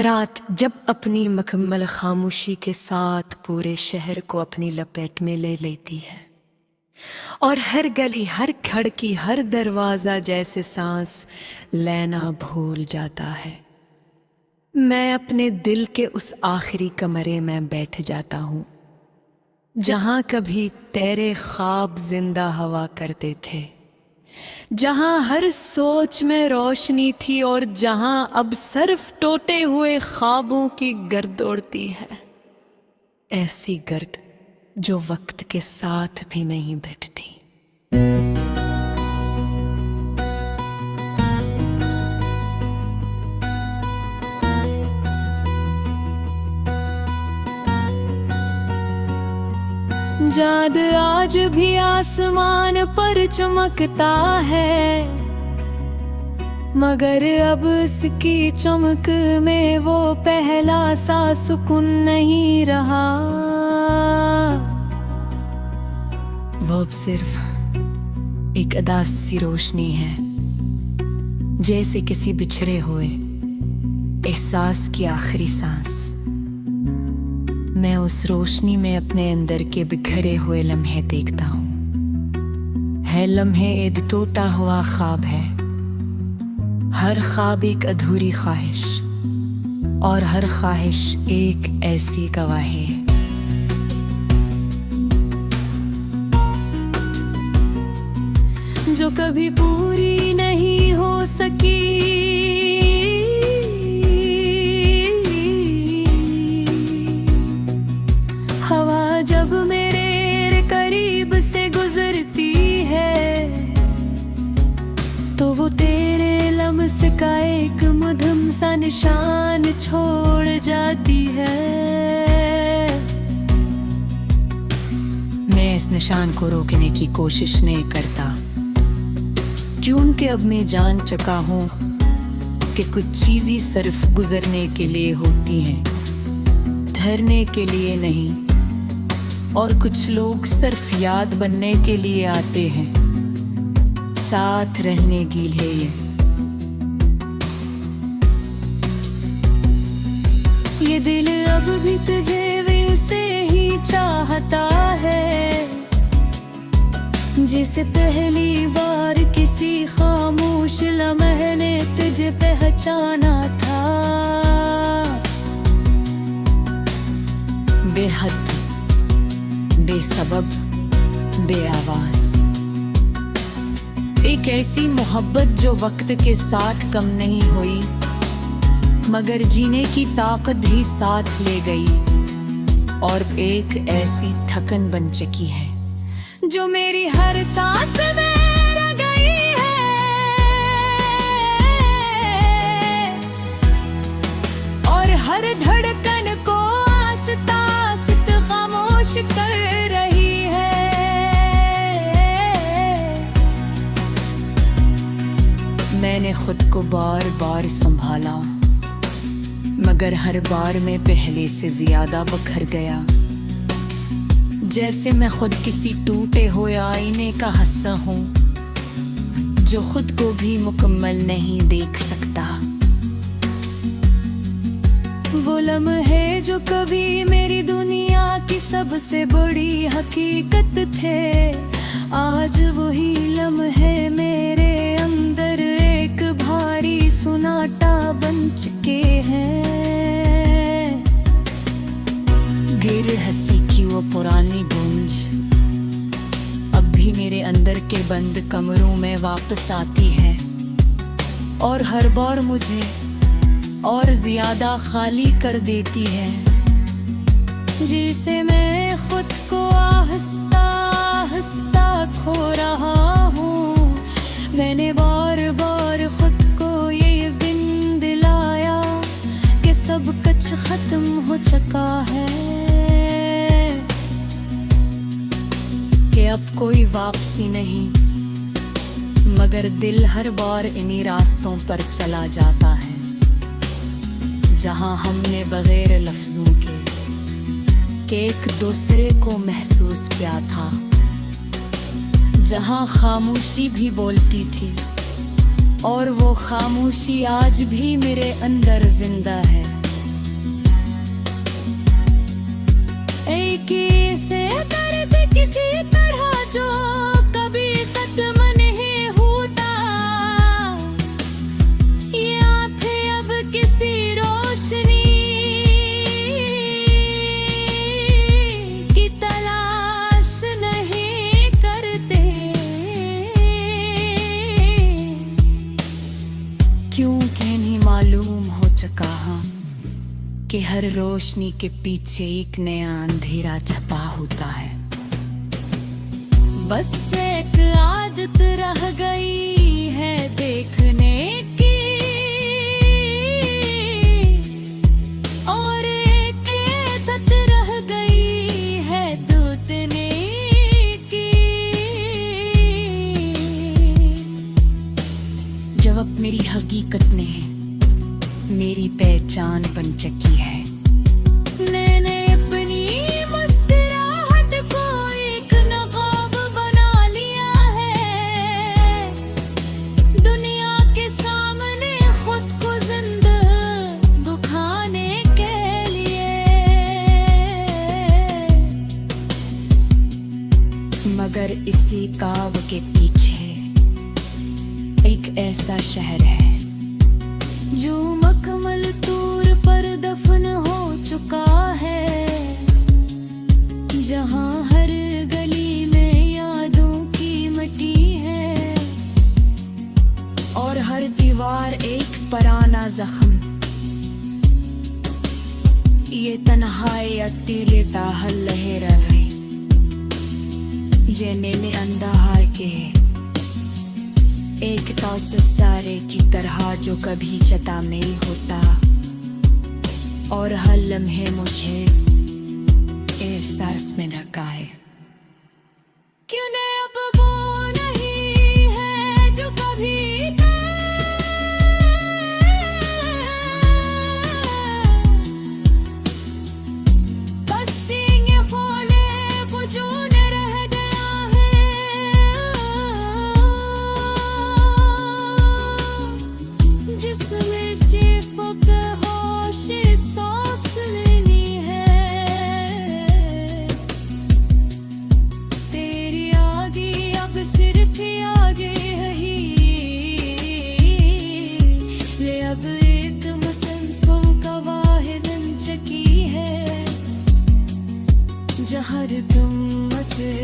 रात जब अपनी मुकम्मल खामोशी के साथ पूरे शहर को अपनी लपेट में ले लेती है और हर गली, हर खिड़की, हर दरवाज़ा जैसे सांस लेना भूल जाता है, मैं अपने दिल के उस आखिरी कमरे में बैठ जाता हूँ जहाँ कभी तेरे ख्वाब जिंदा हवा करते थे, जहाँ हर सोच में रोशनी थी और जहाँ अब सिर्फ टूटे हुए ख्वाबों की गर्द उड़ती है। ऐसी गर्द जो वक्त के साथ भी नहीं बैठती। चाँद आज भी आसमान पर चमकता है, मगर अब इसकी चमक में वो पहला सा सुकून नहीं रहा। वो अब सिर्फ एक अदास सी रोशनी है, जैसे किसी बिछड़े हुए एहसास की आखिरी सांस। मैं उस रोशनी में अपने अंदर के बिखरे हुए लम्हे देखता हूँ। है लम्हे एक टूटा हुआ ख्वाब है, हर ख्वाब एक अधूरी ख्वाहिश और हर ख्वाहिश एक ऐसी गवाही है जो कभी पूरी नहीं हो सकी। हवा जब मेरे करीब से गुजरती है तो वो तेरे लम्स का एक मधुम सा निशान छोड़ जाती है। मैं इस निशान को रोकने की कोशिश नहीं करता, क्योंकि अब मैं जान चुका हूँ कि कुछ चीज़ें सिर्फ गुजरने के लिए होती हैं, ठहरने के लिए नहीं। और कुछ लोग सिर्फ याद बनने के लिए आते हैं, साथ रहने के लिए। ये दिल अब भी तुझे वैसे ही चाहता है, जिसे पहली बार किसी खामोश लम्हे ने तुझे पहचाना था। बेहद, बेसबब, बेआवाज, एक ऐसी मोहब्बत जो वक्त के साथ कम नहीं हुई, मगर जीने की ताकत भी साथ ले गई। और एक ऐसी थकन बन चुकी है जो मेरी हर सांस में रह गई है और हर धड़कन को आस्ता आस्ता खामोश कर रही है। मैंने खुद को बार बार संभाला, मगर हर बार मैं पहले से ज्यादा बिखर गया, जैसे मैं खुद किसी टूटे हुए आईने का हिस्सा हूँ जो खुद को भी मुकम्मल नहीं देख सकता। वो लम्हे जो कभी मेरी दुनिया की सबसे बड़ी हकीकत थे, आज वही लम्हे मेरे अंदर एक भारी सुनाटा बन चुके हैं। गिर हंसी की वो पुरानी गूंज अब भी मेरे अंदर के बंद कमरों में वापस आती है और हर बार मुझे और ज्यादा खाली कर देती है, जिसे मैं खुद को आहिस्ता आहिस्ता खो रहा हूँ। मैंने बार बार खुद को ये यकीन दिलाया कि सब कुछ खत्म हो चुका है, कि अब कोई वापसी नहीं, मगर दिल हर बार इन्हीं रास्तों पर चला जाता है जहां हमने बगैर लफ्जों के एक दूसरे को महसूस किया था, जहां खामोशी भी बोलती थी और वो खामोशी आज भी मेरे अंदर जिंदा है। एक से दर्द किसी तरह जो कभी खत्म नहीं होता। ये आंखें अब किसी रोशनी की तलाश नहीं करते। क्योंकि नहीं मालूम हो चुका हूँ कि हर रोशनी के पीछे एक नया अंधेरा छपा होता है। बस एक आदत रह गई है देखने की, और एक आदत रह गई है दूतने की। जब अब मेरी हकीकत ने मेरी पहचान बन चुकी है। मैंने अपनी मुस्कुराहट को एक नकाब बना लिया है। दुनिया के सामने खुद को जिंदा दिखाने के लिए। मगर इसी काब के पीछे एक ऐसा शहर है जो मखमल तूर पर दफन हो चुका है। जहां हर गली में यादों की मिट्टी है और हर दीवार एक पुराना जख्म। ये तन्हाई अकेले ताहल लहर रही जेने ने अंधा है के एक तौस सारे की तरह जो कभी चता नहीं होता। और हर लम्हे मुझे एहसास में रखा है। क्यों ने अब वो नहीं है जो कभी था। बस सींगे फोले वजूद रह गया है जिसमें सिर्फ होश सांस लेनी है। तेरी आगे अब सिर्फ आगे ही ले अब एक मसंसों का वाहिद चकी है जहाँ तुम मचे